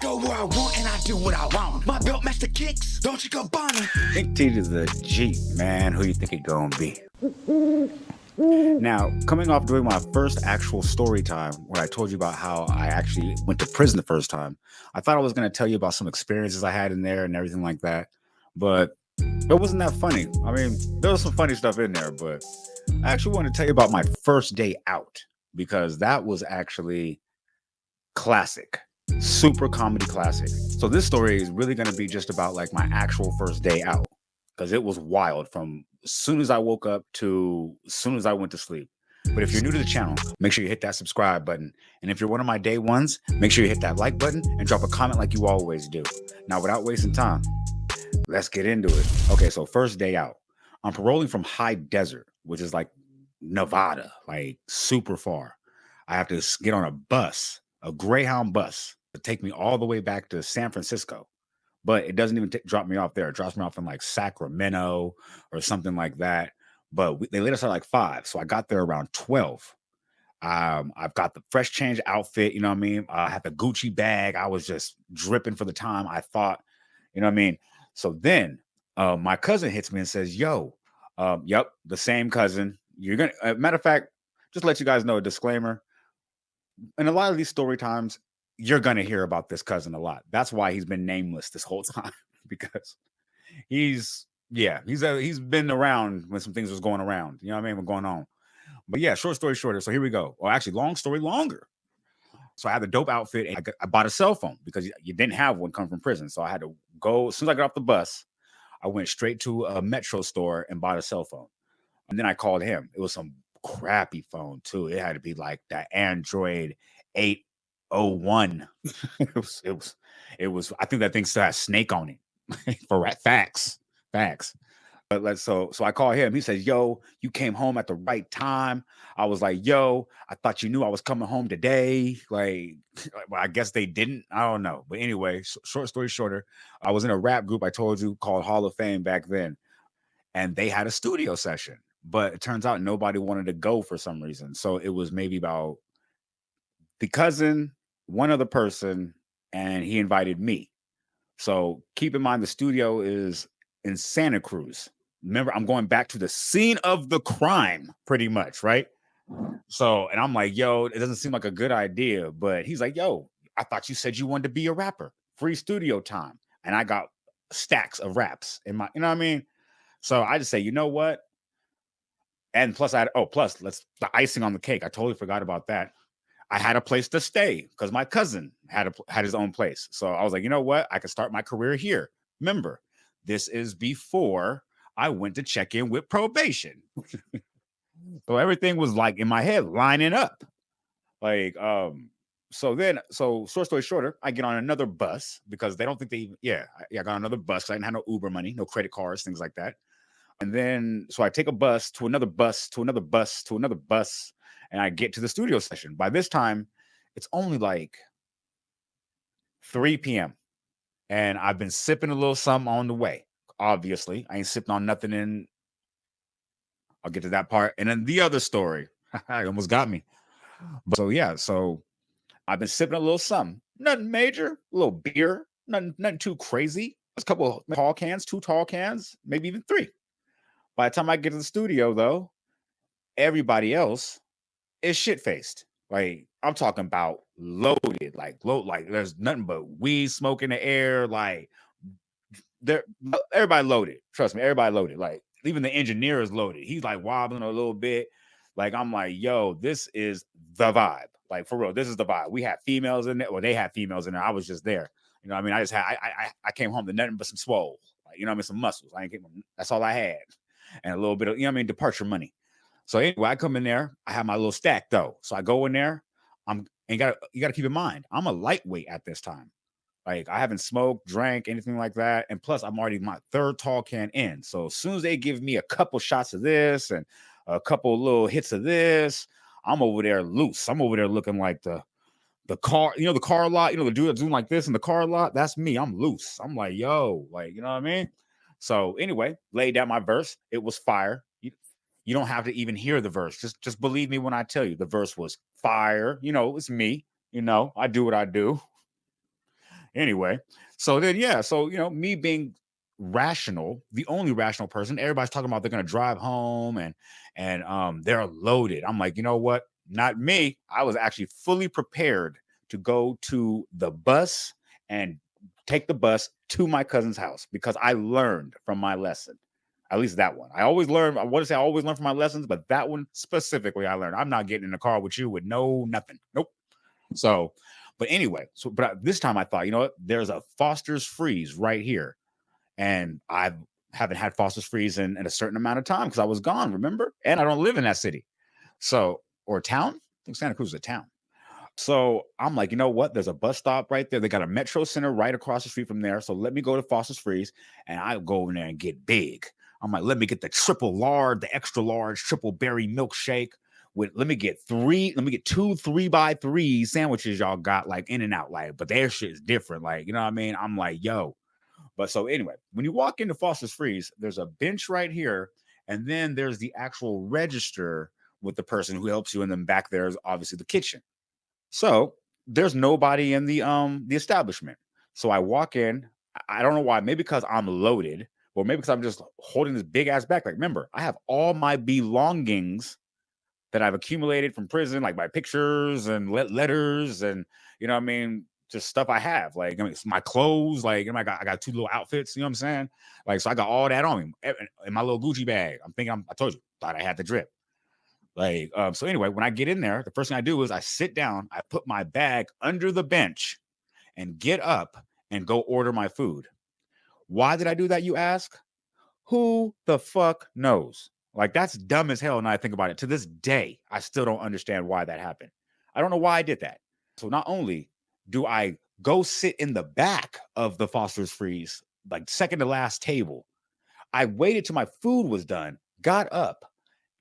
go where I want and I do what I want. My belt match the kicks, don't you go Bonnie? Think T to the G, man. Who you think it gonna be? Now, coming off doing my first actual story time, where I told you about how I actually went to prison the first time, I thought I was going to tell you about some experiences I had in there and everything like that. But it wasn't that funny. I mean, there was some funny stuff in there, but I actually want to tell you about my first day out, because that was actually classic, super comedy classic. So this story is really going to be just about like my actual first day out, because it was wild from as soon as I woke up to as soon as I went to sleep. But if you're new to the channel, make sure you hit that subscribe button. And if you're one of my day ones, make sure you hit that like button and drop a comment like you always do. Now, without wasting time, let's get into it. Okay, so first day out. I'm paroling from High Desert, which is like Nevada, like super far. I have to get on a bus, a Greyhound bus, to take me all the way back to San Francisco. But it doesn't even drop me off there. It drops me off in like Sacramento or something like that. But they let us out like 5. So I got there around 12. I've got the fresh change outfit, you know what I mean? I had the Gucci bag. I was just dripping for the time. I thought, you know what I mean? So then my cousin hits me and says, yo, yep, the same cousin. You're going to, matter of fact, just let you guys know, a disclaimer. In a lot of these story times, you're going to hear about this cousin a lot. That's why he's been nameless this whole time, because he's been around when some things was going around, you know what I mean, what's going on. But yeah, short story shorter. So here we go. Well, actually, long story longer. So I had the dope outfit. And I bought a cell phone because you didn't have one come from prison. So I had to go, as soon as I got off the bus, I went straight to a Metro store and bought a cell phone. And then I called him. It was some crappy phone too. It had to be like the Android 801. it was, I think that thing still has Snake on it. For facts. But so I call him. He says, yo, you came home at the right time. I was like, yo, I thought you knew I was coming home today. Like, well, I guess they didn't. I don't know. But anyway, short story shorter, I was in a rap group I told you called Hall of Fame back then. And they had a studio session. But it turns out nobody wanted to go for some reason. So it was maybe about the cousin, one other person, and he invited me. So keep in mind, the studio is in Santa Cruz. Remember, I'm going back to the scene of the crime pretty much, right? So, and I'm like, yo, it doesn't seem like a good idea. But he's like, yo, I thought you said you wanted to be a rapper. Free studio time. And I got stacks of raps in my, you know what I mean? So I just say, you know what? And plus, the icing on the cake. I totally forgot about that. I had a place to stay because my cousin had his own place. So I was like, you know what? I could start my career here. Remember, this is before I went to check in with probation. So everything was like in my head lining up. Like, so short story shorter, I get on another bus because they don't think I got on another bus. I didn't have no Uber money, no credit cards, things like that. And then, so I take a bus to another bus, to another bus, to another bus, and I get to the studio session. By this time, it's only like 3 p.m. And I've been sipping a little something on the way. Obviously, I ain't sipping on nothing in. I'll get to that part. And then the other story, it almost got me. But so yeah, so I've been sipping a little something, nothing major, a little beer, nothing too crazy. Just a couple of tall cans, 2 tall cans, maybe even 3. By the time I get to the studio, though, everybody else is shit faced. Like, I'm talking about loaded, like there's nothing but weed smoke in the air. Like, everybody loaded. Trust me, everybody loaded. Like, even the engineer is loaded. He's like wobbling a little bit. Like, I'm like, yo, this is the vibe. Like, for real, this is the vibe. We had females in there. Well, they had females in there. I was just there. You know what I mean? I came home to nothing but some swole. Like, you know what I mean? Some muscles. That's all I had. And a little bit of, you know what I mean, departure money. So anyway, I come in there. I have my little stack though. So I go in there. You gotta keep in mind, I'm a lightweight at this time. Like, I haven't smoked, drank, anything like that. And plus, I'm already my 3rd tall can in. So as soon as they give me a couple shots of this and a couple little hits of this, I'm over there loose. I'm over there looking like the car, the car lot, the dude that's doing like this in the car lot. That's me. I'm loose. I'm like, yo, like, you know what I mean? So anyway, laid down my verse. It was fire. You don't have to even hear the verse. Just believe me when I tell you the verse was fire. It's me. I do what I do. Anyway, so then yeah, so me being rational, the only rational person, everybody's talking about they're gonna drive home and they're loaded. I'm like, you know what? Not me. I was actually fully prepared to go to the bus and take the bus to my cousin's house because I learned from my lesson. At least that one. I always learn. I want to say I always learn from my lessons, but that one specifically, I learned. I'm not getting in the car with you with no nothing. Nope. So, but anyway, this time I thought, you know what? There's a Foster's Freeze right here, and I haven't had Foster's Freeze in a certain amount of time because I was gone. Remember? And I don't live in that city, so or town. I think Santa Cruz is a town. So I'm like, you know what? There's a bus stop right there. They got a Metro Center right across the street from there. So let me go to Foster's Freeze and I'll go in there and get big. I'm like, let me get the triple large, the extra large triple berry milkshake. Let me get two 3x3 sandwiches y'all got like in and out, like, but their shit is different. Like, you know what I mean? I'm like, yo. But so anyway, when you walk into Foster's Freeze, there's a bench right here, and then there's the actual register with the person who helps you, and then back there is obviously the kitchen. So there's nobody in the establishment. So I walk in. I don't know why. Maybe because I'm loaded, or maybe because I'm just holding this big ass backpack. Remember, I have all my belongings that I've accumulated from prison, like my pictures and letters, and you know what I mean, just stuff I have. Like I mean, my clothes. Like I got two little outfits. You know what I'm saying? Like so, I got all that on me in my little Gucci bag. I told you, thought I had the drip. Like, so anyway, when I get in there, the first thing I do is I sit down, I put my bag under the bench and get up and go order my food. Why did I do that, you ask? Who the fuck knows? Like, that's dumb as hell. And I think about it to this day, I still don't understand why that happened. I don't know why I did that. So not only do I go sit in the back of the Foster's Freeze, like second to last table, I waited till my food was done, got up,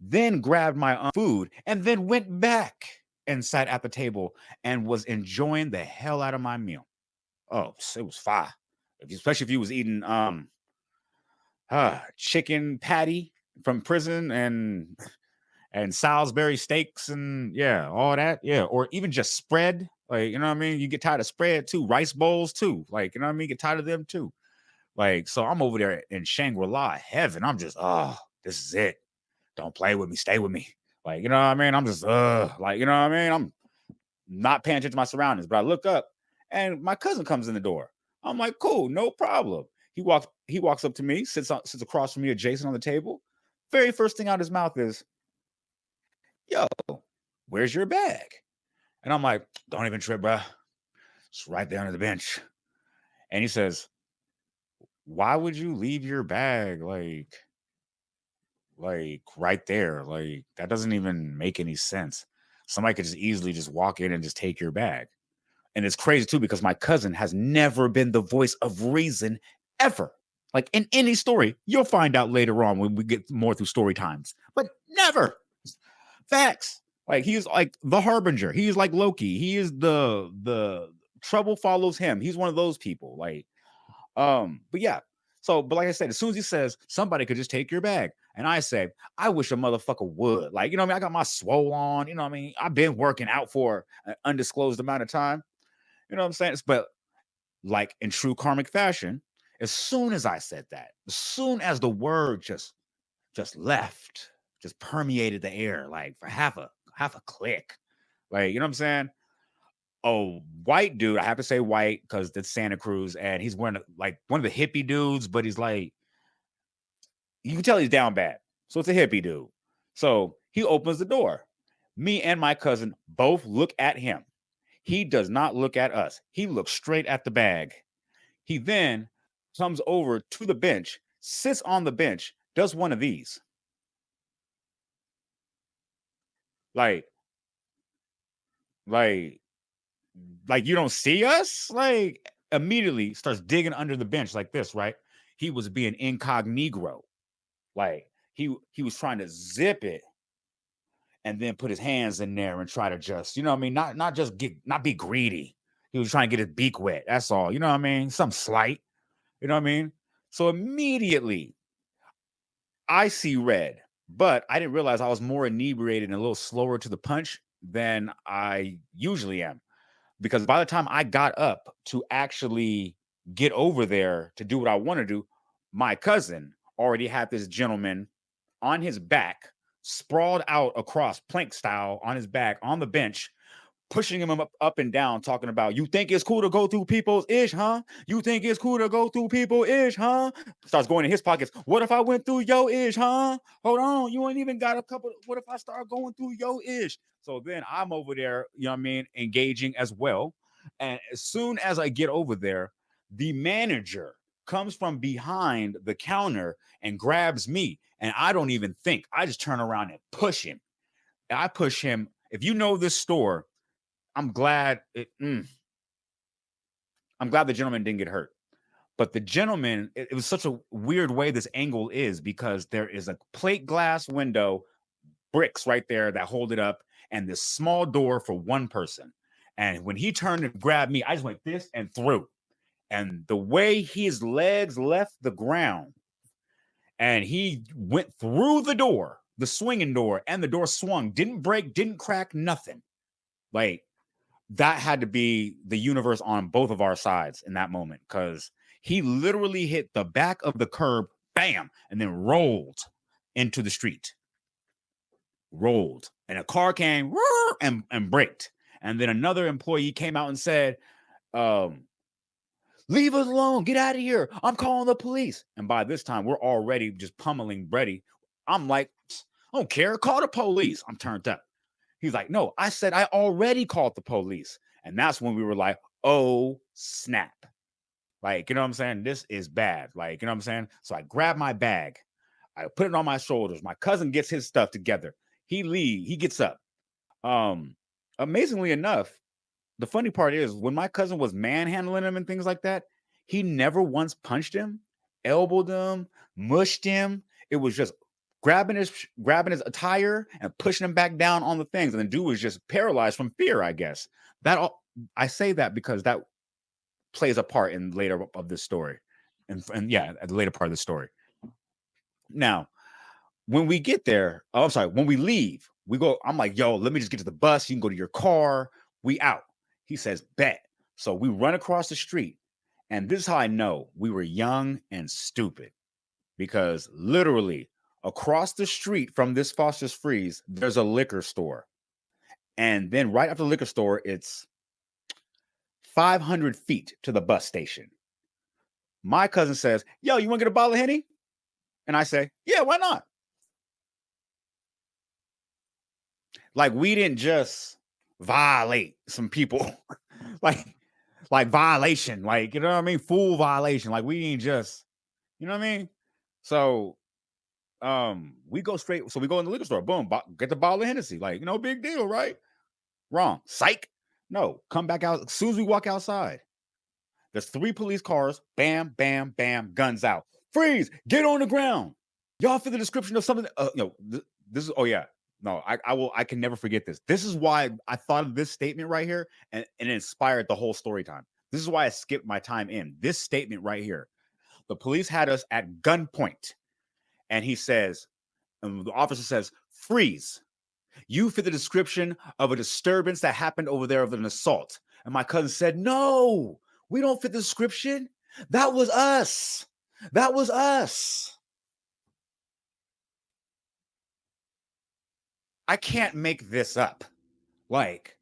then grabbed my own food, and then went back and sat at the table and was enjoying the hell out of my meal. Oh, it was fire. Especially if you was eating chicken patty from prison and Salisbury steaks and yeah, all that. Yeah. Or even just spread. Like, you know what I mean? You get tired of spread too, rice bowls too. Like, you know what I mean? Get tired of them too. Like, so I'm over there in Shangri-La heaven. I'm just, oh, this is it. Don't play with me, stay with me. Like, you know what I mean? I'm just like, you know what I mean? I'm not paying attention to my surroundings, but I look up and my cousin comes in the door. I'm like, cool, no problem. He walks up to me, sits across from me, adjacent on the table. Very first thing out of his mouth is, yo, where's your bag? And I'm like, don't even trip, bro. It's right there under the bench. And he says, why would you leave your bag like right there? Like that doesn't even make any sense. Somebody could just easily just walk in and just take your bag. And it's crazy too because my cousin has never been the voice of reason ever. Like in any story, you'll find out later on when we get more through story times, but never. Facts. Like he's like the harbinger. He's like Loki. He is the trouble follows him. He's one of those people. Like, but yeah. So, but like I said, as soon as he says somebody could just take your bag, and I say, I wish a motherfucker would. Like, you know what I mean? I got my swole on, you know what I mean? I've been working out for an undisclosed amount of time. You know what I'm saying? But like in true karmic fashion, as soon as I said that, as soon as the word just left, just permeated the air, like for half a click. Like, you know what I'm saying? Oh, white dude, I have to say white because it's Santa Cruz, and he's wearing like one of the hippie dudes, but he's like, you can tell he's down bad. So it's a hippie dude. So he opens the door. Me and my cousin both look at him. He does not look at us. He looks straight at the bag. He then comes over to the bench, sits on the bench, does one of these. Like, like, like you don't see us? Like immediately starts digging under the bench like this, right? He was being incognito. Like he was trying to zip it and then put his hands in there and try to just, you know what I mean? Not just not be greedy. He was trying to get his beak wet. That's all. You know what I mean? Some slight. You know what I mean? So immediately I see red, but I didn't realize I was more inebriated and a little slower to the punch than I usually am. because by the time I got up to actually get over there to do what I want to do, my cousin already had this gentleman on his back, sprawled out across plank style on his back on the bench, pushing him up and down, talking about, you think it's cool to go through people's ish, huh? You think it's cool to go through people's ish, huh? Starts going in his pockets. What if I went through your ish, huh? Hold on, you ain't even got a couple. What if I start going through your ish? So then I'm over there, you know what I mean, engaging as well. And as soon as I get over there, the manager comes from behind the counter and grabs me. And I don't even think. I just turn around and push him. I push him. If you know this store, I'm glad I'm glad the gentleman didn't get hurt. But the gentleman, it was such a weird way this angle is, because there is a plate glass window, bricks right there that hold it up, and this small door for one person. And when he turned and grabbed me, I just went this and through. And the way his legs left the ground, and he went through the door, the swinging door, and the door swung, didn't break, didn't crack, nothing. Like, that had to be the universe on both of our sides in that moment, because he literally hit the back of the curb, bam, and then rolled into the street. Rolled. And a car came and braked. And then another employee came out and said, leave us alone. Get out of here. I'm calling the police. And by this time, we're already just pummeling Brady. I'm like, I don't care. Call the police. I'm turned up. He's like, no, I said I already called the police. And that's when we were like, oh, snap. Like, you know what I'm saying? This is bad. Like, you know what I'm saying? So I grab my bag. I put it on my shoulders. My cousin gets his stuff together. He gets up. Amazingly enough, the funny part is, when my cousin was manhandling him and things like that, he never once punched him, elbowed him, mushed him. It was just grabbing his attire and pushing him back down on the things. And the dude was just paralyzed from fear, I guess. I say that because that plays a part in later of this story. And yeah, at the later part of the story. Now, when we get there, when we leave, we go, I'm like, yo, let me just get to the bus. You can go to your car. We out. He says, bet. So we run across the street. And this is how I know we were young and stupid, because literally across the street from this Foster's Freeze, there's a liquor store. And then right after the liquor store, it's 500 feet to the bus station. My cousin says, yo, you want to get a bottle of Henny? And I say, yeah, why not? Like, we didn't just violate some people. like violation, like, you know what I mean? Full violation. Like, we didn't just, you know what I mean? So we go straight. So we go in the liquor store, boom, get the bottle of Hennessy. Like, big deal, right? Wrong. Psych. No, come back out. As soon as we walk outside, there's 3 police cars. Bam, bam, bam, guns out. Freeze, get on the ground. Y'all fit the description of something. This is, oh yeah. No, I can never forget this. This is why I thought of this statement right here, and it inspired the whole story time. This is why I skipped my time in. This statement right here. The police had us at gunpoint. And he says, and the officer says, freeze. You fit the description of a disturbance that happened over there of an assault. And my cousin said, no, we don't fit the description. That was us. That was us. I can't make this up. Like,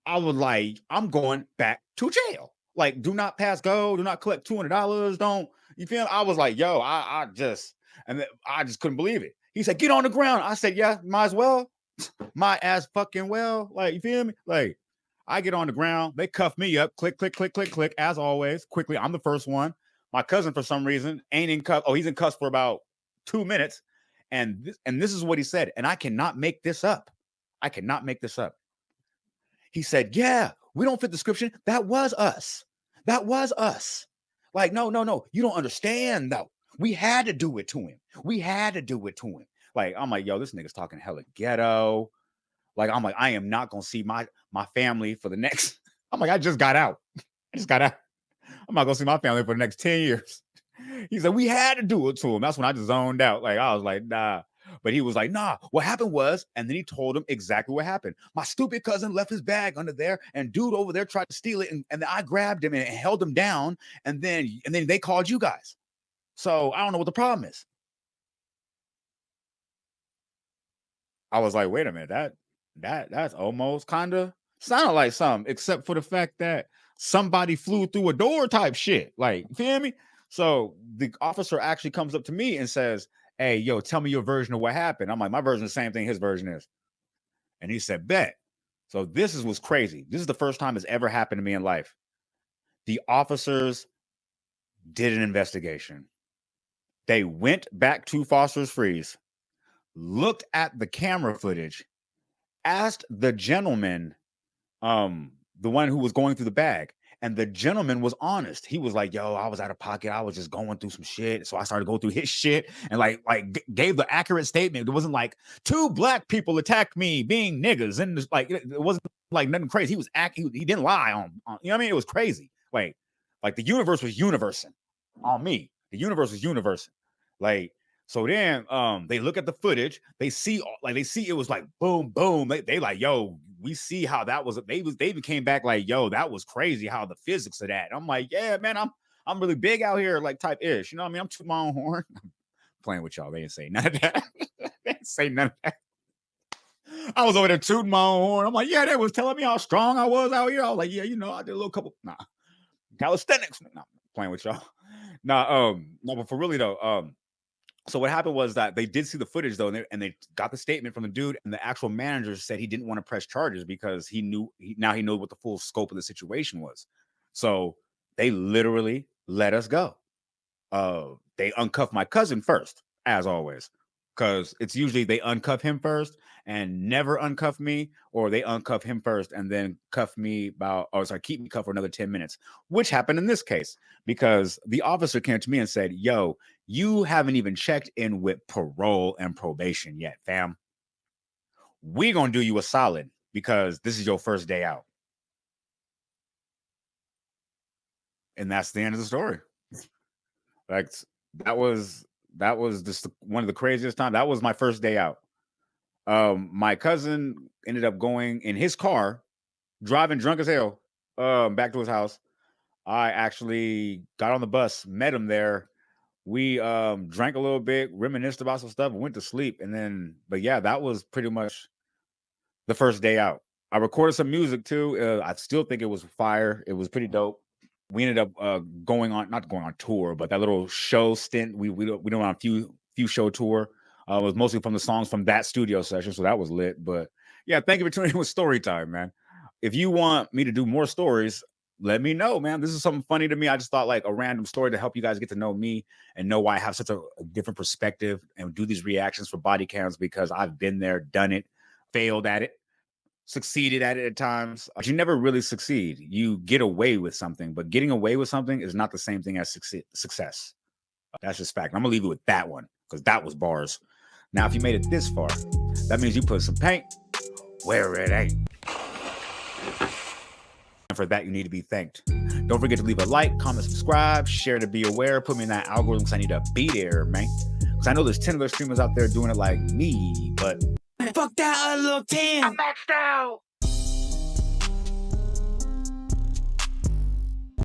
I was like, I'm going back to jail. Like, do not pass go, do not collect $200. Don't, you feel me? I was like, yo, I just couldn't believe it. He said, get on the ground. I said, yeah, might as well. My ass fucking well. Like, you feel me? Like, I get on the ground. They cuff me up. Click, click, click, click, click. As always, quickly. I'm the first one. My cousin, for some reason, ain't in cuffs. Oh, he's in cuffs for about 2 minutes. And this is what he said. And I cannot make this up. I cannot make this up. He said, yeah, we don't fit the description. That was us. That was us. Like, no. You don't understand, though. We had to do it to him. We had to do it to him. Like, I'm like, yo, this nigga's talking hella ghetto. Like, I'm like, I am not going to see my family for the next. I'm like, I just got out. I'm not going to see my family for the next 10 years. He said, we had to do it to him. That's when I just zoned out. Like, I was like, nah. But he was like, nah, what happened was, and then he told him exactly what happened. My stupid cousin left his bag under there, and dude over there tried to steal it, and then I grabbed him and held him down, and then they called you guys. So I don't know what the problem is. I was like, wait a minute, that's almost kind of sounded like something, except for the fact that somebody flew through a door type shit. Like, feel me? So the officer actually comes up to me and says, hey, yo, tell me your version of what happened. I'm like, my version is the same thing his version is. And he said, bet. So this is what's crazy. This is the first time it's ever happened to me in life. The officers did an investigation. They went back to Foster's Freeze, looked at the camera footage, asked the gentleman, the one who was going through the bag, and the gentleman was honest. He was like, yo, I was out of pocket. I was just going through some shit. So I started going through his shit and gave the accurate statement. It wasn't like 2 black people attacked me being niggas. And it wasn't like nothing crazy. He was he didn't lie on, you know what I mean? It was crazy. Like the universe was universing on me. The universe was universing. Like, so then they look at the footage, they see it was like boom, boom. They like, yo, we see how that was. They came back like, yo, that was crazy how the physics of that. I'm like, yeah, man, I'm really big out here, like type ish. You know what I mean? I'm tooting my own horn. I'm playing with y'all. They didn't say none of that. They didn't say none of that. I was over there tooting my own horn. I'm like, yeah, they was telling me how strong I was out here. I was like, yeah, I did a little couple calisthenics. Nah, playing with y'all. No, but for really though, so what happened was that they did see the footage though, and they got the statement from the dude, and the actual manager said he didn't want to press charges because he knew what the full scope of the situation was. So they literally let us go. They uncuffed my cousin first, as always, because it's usually they uncuff him first and never uncuff me, or they uncuff him first and then keep me cuffed for another 10 minutes, which happened in this case because the officer came to me and said, yo, you haven't even checked in with parole and probation yet, fam. We're going to do you a solid because this is your first day out. And that's the end of the story. Like, that was just one of the craziest times. That was my first day out. My cousin ended up going in his car, driving drunk as hell, back to his house. I actually got on the bus, met him there. We drank a little bit, reminisced about some stuff, and went to sleep. But yeah, that was pretty much the first day out. I recorded some music too. I still think it was fire. It was pretty dope. We ended up not going on tour, but that little show stint. We went on a few show tour. It was mostly from the songs from that studio session, so that was lit. But yeah, thank you for tuning in with Story Time, man. If you want me to do more stories, let me know, man. This is something funny to me. I just thought like a random story to help you guys get to know me and know why I have such a different perspective and do these reactions for body cams, because I've been there, done it, failed at it, succeeded at it at times. But you never really succeed. You get away with something, but getting away with something is not the same thing as success. That's just fact. I'm gonna leave you with that one because that was bars. Now, if you made it this far, that means you put some paint where it ain't. And for that, you need to be thanked. Don't forget to leave a like, comment, subscribe, share to be aware. Put me in that algorithm because I need to be there, man. Because I know there's 10 other streamers out there doing it like me, but Fuck that little 10. I'm maxed out.